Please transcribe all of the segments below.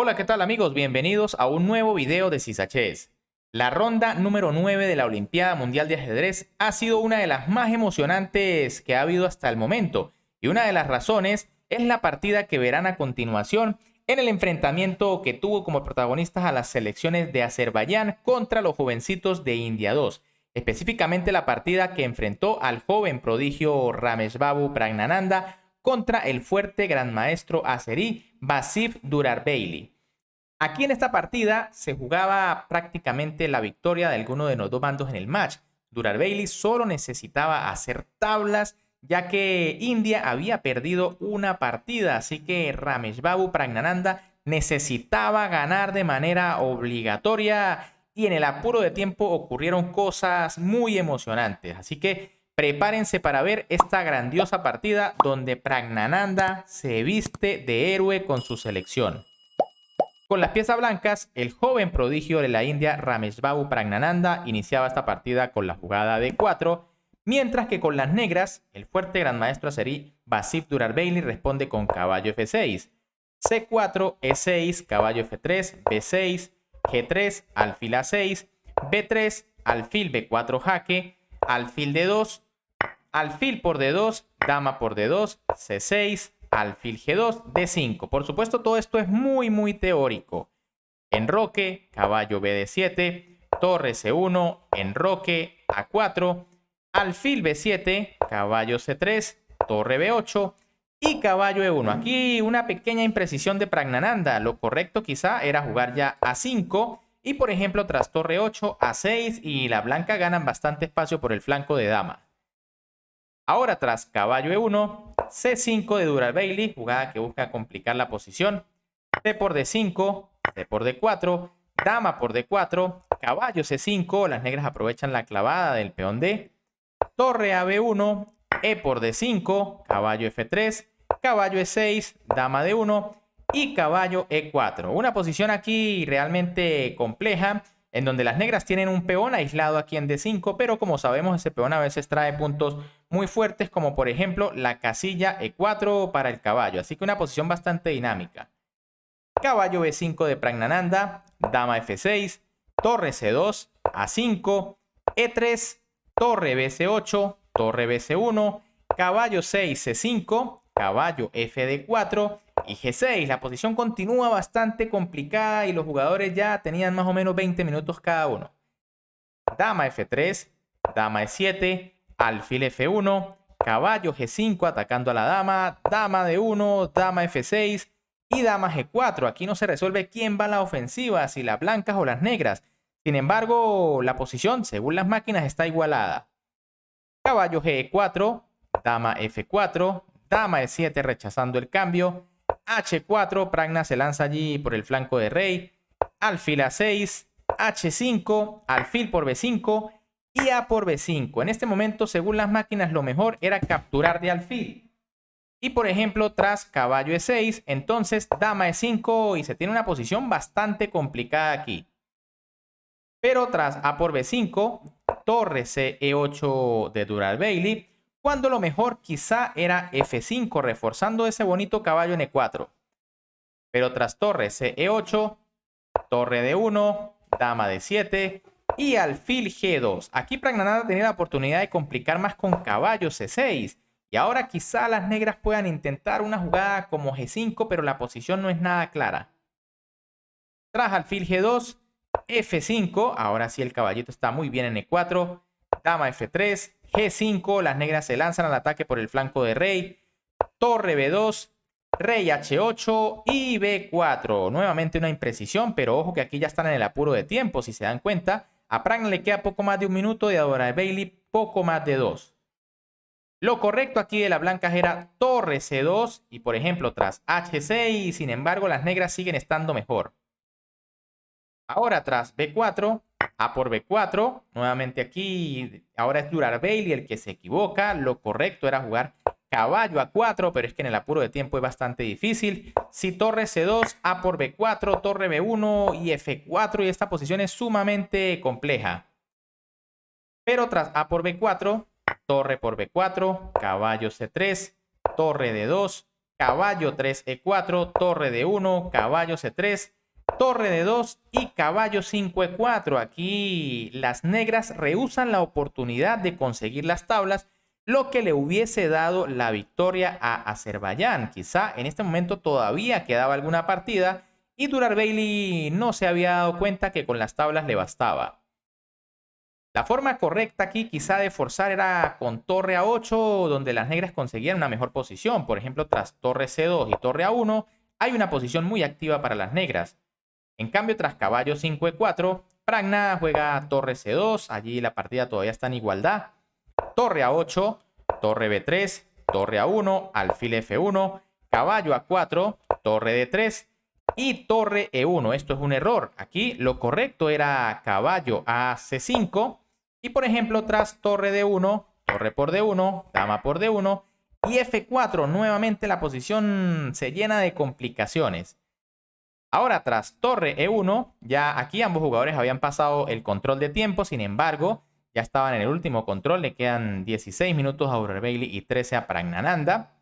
Hola, ¿qué tal amigos? Bienvenidos a un nuevo video de Sisachés. La ronda número 9 de la Olimpiada Mundial de Ajedrez ha sido una de las más emocionantes que ha habido hasta el momento, y una de las razones es la partida que verán a continuación en el enfrentamiento que tuvo como protagonistas a las selecciones de Azerbaiyán contra los jovencitos de India 2, específicamente la partida que enfrentó al joven prodigio Rameshbabu Pragnananda contra el fuerte gran maestro azerí Vasif Durarbeyli. Aquí en esta partida se jugaba prácticamente la victoria de alguno de los dos bandos en el match. Durarbeyli solo necesitaba hacer tablas, ya que India había perdido una partida, así que Rameshbabu Pragnananda necesitaba ganar de manera obligatoria, y en el apuro de tiempo ocurrieron cosas muy emocionantes. Así que prepárense para ver esta grandiosa partida donde Pragnananda se viste de héroe con su selección. Con las piezas blancas, el joven prodigio de la India Rameshbabu Pragnananda iniciaba esta partida con la jugada D4, mientras que con las negras, el fuerte gran maestro azerí Vasif Durarbeyli responde con caballo F6, C4, E6, caballo F3, B6, G3, alfil A6, B3, alfil B4 jaque, alfil D2, alfil por D2, dama por D2, C6, alfil G2, D5. Por supuesto, todo esto es muy teórico. Enroque, caballo BD7, torre C1, enroque A4, alfil B7, caballo C3, torre B8 y caballo E1. Aquí una pequeña imprecisión de Pragnananda. Lo correcto quizá era jugar ya A5 y, por ejemplo, tras torre 8, A6, y la blanca ganan bastante espacio por el flanco de dama. Ahora, tras caballo E1, C5 de Durarbeyli, jugada que busca complicar la posición. C por D5, C por D4, dama por D4, caballo C5, las negras aprovechan la clavada del peón D, torre a B1, E por D5, caballo F3, caballo E6, dama D1 y caballo E4. Una posición aquí realmente compleja, en donde las negras tienen un peón aislado aquí en D5, pero como sabemos ese peón a veces trae puntos muy fuertes, como por ejemplo la casilla E4 para el caballo, así que una posición bastante dinámica. Caballo B5 de Pragnananda, dama F6, torre C2, A5, E3, torre BC8, torre BC1, caballo 6, C5, caballo FD4 y G6. La posición continúa bastante complicada y los jugadores ya tenían más o menos 20 minutos cada uno. Dama F3, dama E7, alfil F1, caballo G5 atacando a la dama, dama D1, dama F6 y dama G4. Aquí no se resuelve quién va a la ofensiva, si las blancas o las negras. Sin embargo, la posición, según las máquinas, está igualada. Caballo G4, dama F4, dama E7 rechazando el cambio, H4, Pragna se lanza allí por el flanco de rey, alfil A6, H5, alfil por B5 y A por B5. En este momento, según las máquinas, lo mejor era capturar de alfil. Y por ejemplo, tras caballo E6, entonces dama E5 y se tiene una posición bastante complicada aquí. Pero tras A por B5, torre CE8 de Durarbeyli, cuando lo mejor quizá era F5, reforzando ese bonito caballo en E4. Pero tras torre CE8, torre D1, dama D7 y alfil G2. Aquí Pragnananda tenía la oportunidad de complicar más con caballo C6. Y ahora quizá las negras puedan intentar una jugada como G5, pero la posición no es nada clara. Tras alfil G2, F5, ahora sí el caballito está muy bien en E4, dama F3, G5, las negras se lanzan al ataque por el flanco de rey, torre B2, rey H8 y B4. Nuevamente una imprecisión, pero ojo que aquí ya están en el apuro de tiempo. Si se dan cuenta, a Pragna le queda poco más de un minuto y a Durarbeyli poco más de 2. Lo correcto aquí de las blancas era torre C2 y, por ejemplo, tras H6, sin embargo, las negras siguen estando mejor. Ahora tras B4, A por B4, nuevamente aquí, ahora es Durarbeyli el que se equivoca. Lo correcto era jugar caballo A4, pero es que en el apuro de tiempo es bastante difícil. Si torre C2, A por B4, torre B1 y F4, y esta posición es sumamente compleja. Pero tras A por B4, torre por B4, caballo C3, torre D2, caballo 3 E4, torre D1, caballo C3, torre D2 y caballo 5 E4. Aquí las negras rehúsan la oportunidad de conseguir las tablas, lo que le hubiese dado la victoria a Azerbaiyán. Quizá en este momento todavía quedaba alguna partida y Durar Bailey no se había dado cuenta que con las tablas le bastaba. La forma correcta aquí quizá de forzar era con torre A8, donde las negras conseguían una mejor posición. Por ejemplo, tras torre C2 y torre A1 hay una posición muy activa para las negras. En cambio, tras caballo 5 E4, Pragna juega torre C2, allí la partida todavía está en igualdad. Torre A8, torre B3, torre A1, alfil F1, caballo A4, torre D3 y torre E1. Esto es un error. Aquí lo correcto era caballo a C5 y por ejemplo tras torre D1, torre por D1, dama por D1 y F4 nuevamente la posición se llena de complicaciones. Ahora tras torre E1 ya aquí ambos jugadores habían pasado el control de tiempo, sin embargo ya estaban en el último control, le quedan 16 minutos a Durar Bailey y 13 a Pragnanandha.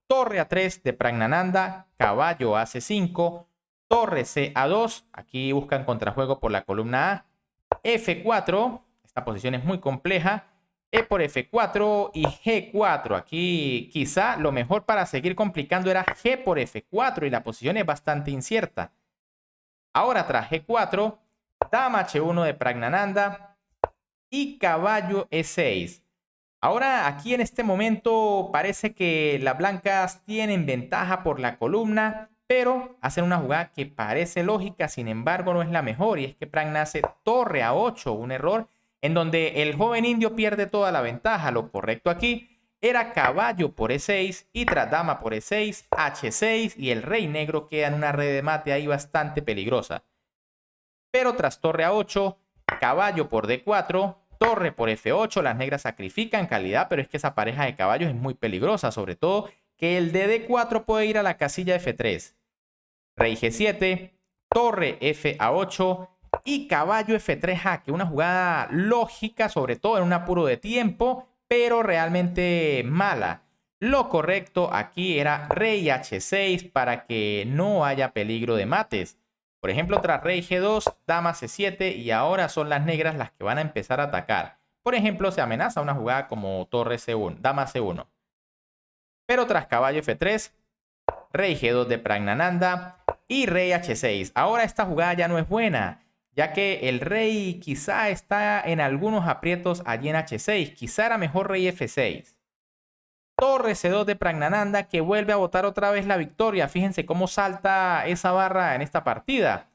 Torre A3 de Pragnanandha, caballo a C5, torre C A2, aquí buscan contrajuego por la columna A, F4, esta posición es muy compleja, E por F4 y G4, aquí quizá lo mejor para seguir complicando era G por F4 y la posición es bastante incierta. Ahora tras G4, dama H1 de Pragnanandha y caballo E6. Ahora aquí en este momento parece que las blancas tienen ventaja por la columna, pero hacen una jugada que parece lógica, sin embargo no es la mejor, y es que Pragna hace torre A8, un error en donde el joven indio pierde toda la ventaja. Lo correcto aquí era caballo por E6 y tras dama por E6, H6 y el rey negro queda en una red de mate ahí bastante peligrosa. Pero tras torre A8, caballo por D4, torre por F8, las negras sacrifican calidad, pero es que esa pareja de caballos es muy peligrosa, sobre todo que el de D4 puede ir a la casilla F3. Rey G7, torre F8 y caballo F3 jaque, una jugada lógica, sobre todo en un apuro de tiempo, pero realmente mala. Lo correcto aquí era rey H6 para que no haya peligro de mates. Por ejemplo, tras rey G2, dama C7 y ahora son las negras las que van a empezar a atacar. Por ejemplo, se amenaza una jugada como torre C1, dama C1. Pero tras caballo F3, rey G2 de Pragnanandha y rey H6. Ahora esta jugada ya no es buena, ya que el rey quizá está en algunos aprietos allí en H6. Quizá era mejor rey F6. Torre C2 de Pragnanandha que vuelve a botar otra vez la victoria. Fíjense cómo salta esa barra en esta partida.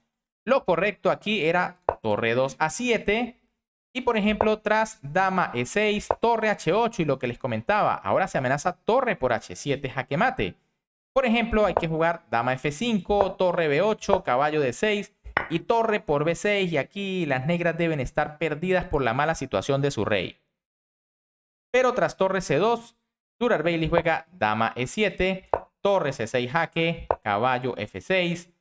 Lo correcto aquí era torre 2 A7. Y por ejemplo, tras dama E6, torre H8 y lo que les comentaba. Ahora se amenaza torre por H7 jaque mate. Por ejemplo, hay que jugar dama F5, torre B8, caballo D6 y torre por B6. Y aquí las negras deben estar perdidas por la mala situación de su rey. Pero tras torre C2, Durar Bailey juega dama E7, torre C6 jaque, caballo F6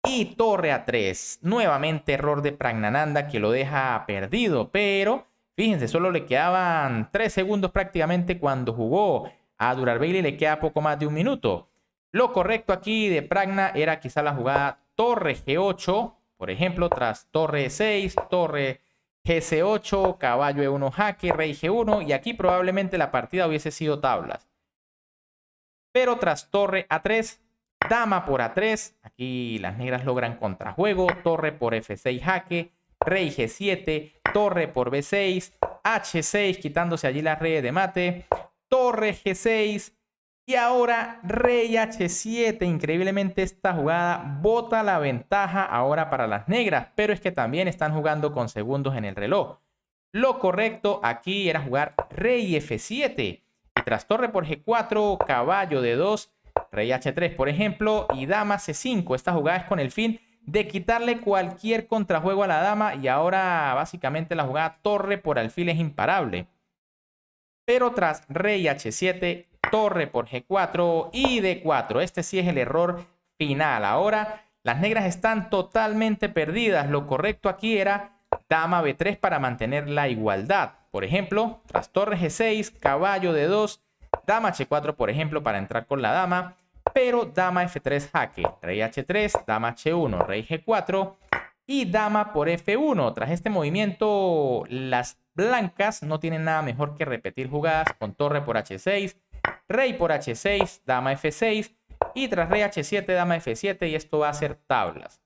y torre A3. Nuevamente error de Pragnanandha que lo deja perdido, pero fíjense, solo le quedaban 3 segundos prácticamente cuando jugó. A Durar Bailey le queda poco más de un minuto. Lo correcto aquí de Pragna era quizá la jugada torre G8, por ejemplo, tras torre E6, torre GC8, caballo E1 jaque, rey G1 y aquí probablemente la partida hubiese sido tablas. Pero tras torre A3, dama por A3, aquí las negras logran contrajuego, torre por F6 jaque, rey G7, torre por B6, H6 quitándose allí la red de mate, torre G6 y ahora rey H7. Increíblemente esta jugada bota la ventaja ahora para las negras, pero es que también están jugando con segundos en el reloj. Lo correcto aquí era jugar rey F7 y tras torre por G4, caballo D2, rey H3 por ejemplo y dama C5. Esta jugada es con el fin de quitarle cualquier contrajuego a la dama y ahora básicamente la jugada torre por alfil es imparable. Pero tras rey H7, torre por G4 y D4. Este sí es el error final. Ahora las negras están totalmente perdidas. Lo correcto aquí era dama B3 para mantener la igualdad. Por ejemplo, tras torre G6, caballo D2, dama H4 por ejemplo para entrar con la dama, pero dama F3 jaque, rey H3, dama H1, rey G4 y dama por F1. Tras este movimiento, las blancas no tienen nada mejor que repetir jugadas con torre por H6, rey por H6, dama F6 y tras rey H7, dama F7 y esto va a ser tablas.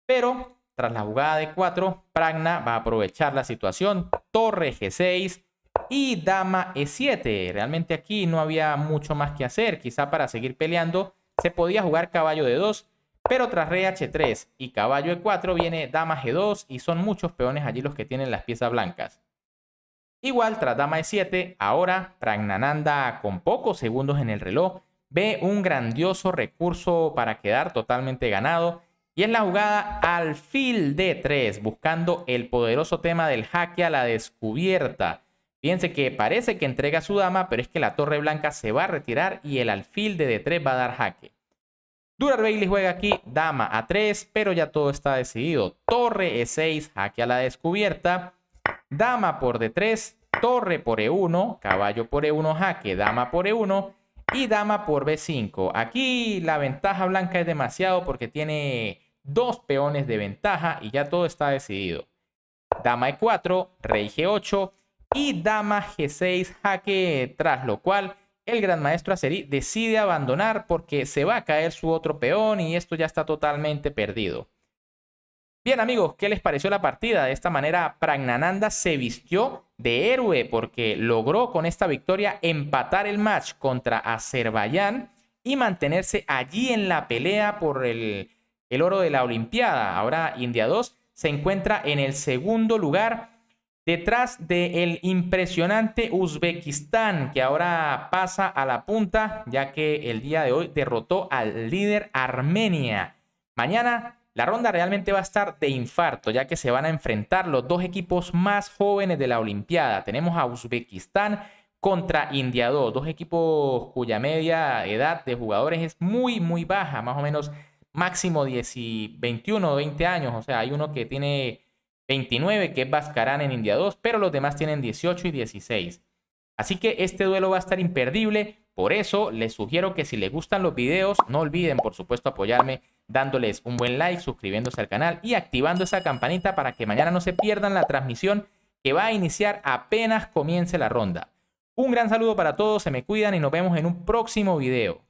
Pero tras la jugada de 4, Pragna va a aprovechar la situación, torre G6 y dama E7. Realmente aquí no había mucho más que hacer, quizá para seguir peleando se podía jugar caballo de 2, pero tras rey H3 y caballo E4 viene dama G2 y son muchos peones allí los que tienen las piezas blancas. Igual tras dama E7, ahora Pragnananda con pocos segundos en el reloj ve un grandioso recurso para quedar totalmente ganado y es la jugada alfil D3 buscando el poderoso tema del jaque a la descubierta. Fíjense que parece que entrega su dama, pero es que la torre blanca se va a retirar y el alfil de D3 va a dar jaque. Durar Bailey juega aquí dama A3, pero ya todo está decidido. Torre E6, jaque a la descubierta. Dama por D3, torre por E1, caballo por E1, jaque, dama por E1 y dama por B5. Aquí la ventaja blanca es demasiado porque tiene 2 peones de ventaja y ya todo está decidido. Dama E4, rey G8 y dama G6 jaque, tras lo cual el gran maestro Azeri decide abandonar porque se va a caer su otro peón y esto ya está totalmente perdido. Bien amigos, ¿qué les pareció la partida? De esta manera Pragnananda se vistió de héroe porque logró con esta victoria empatar el match contra Azerbaiyán y mantenerse allí en la pelea por el oro de la Olimpiada. Ahora India 2 se encuentra en el segundo lugar detrás del impresionante Uzbekistán, que ahora pasa a la punta ya que el día de hoy derrotó al líder Armenia. Mañana la ronda realmente va a estar de infarto, ya que se van a enfrentar los dos equipos más jóvenes de la Olimpiada. Tenemos a Uzbekistán contra India 2, dos equipos cuya media edad de jugadores es muy baja, más o menos máximo 21 o 20 años. O sea, hay uno que tiene 29, que es Bhaskaran en India 2, pero los demás tienen 18 y 16. Así que este duelo va a estar imperdible. Por eso les sugiero que si les gustan los videos, no olviden por supuesto apoyarme dándoles un buen like, suscribiéndose al canal y activando esa campanita para que mañana no se pierdan la transmisión que va a iniciar apenas comience la ronda. Un gran saludo para todos, se me cuidan y nos vemos en un próximo video.